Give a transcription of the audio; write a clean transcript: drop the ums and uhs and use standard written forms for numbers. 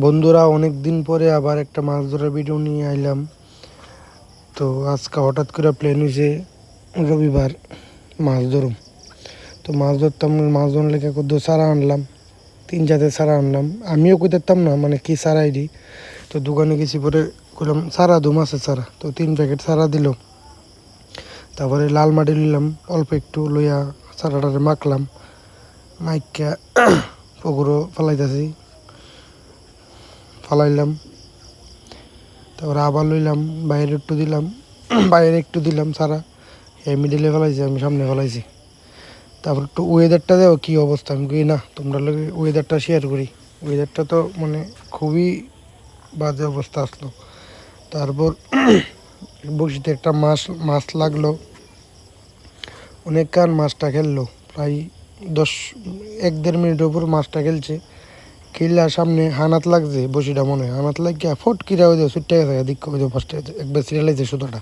বন্ধুরা, অনেক দিন পরে আবার একটা মাছ ধরার ভিডিও নিয়ে আইলাম। তো আজকে হঠাৎ করে প্ল্যান হয়েছে রবিবার মাছ ধরুম। তো মাছ ধরতাম, মাছ ধরার লেগে কত সারা আনলাম, 3 জাতের সারা আনলাম। আমিও কইতাম না মানে কি সারা এডি। তো দোকানে গেছি, পরে কইলাম সারা দু মাছের সারা। তো 3 প্যাকেট সারা দিল। তারপরে লাল মাটি নিলাম অল্প একটু, লইয়া সারাটারে মাখলাম, মাইকা পুকুরও ফালাইলাম। তারপরে আবার লইলাম, বাইরে একটু দিলাম সারা। মিডিলে ফেলাইছি, আমি সামনে ফেলাইছি। তারপর একটু ওয়েদারটা দেও কী অবস্থা, আমি কই না তোমরা লোকে ওয়েদারটা শেয়ার করি। ওয়েদারটা তো মানে খুবই বাজে অবস্থা আসলো। তারপর বসিতে একটা মাছ লাগলো, অনেকক্ষণ মাছটা খেললো, প্রায় 10-1-1.5 মিনিটের উপর মাছটা খেলছে। কিল্লার সামনে হানাত লাগছে, বসিটা মনে হয় হানাত লাগিয়া ফট কিরা হয়ে যাও ছুটে গেছে, দিক হয়ে যাও ফার্স্টে একবার সিরিয়ালাইছে সুতোটা।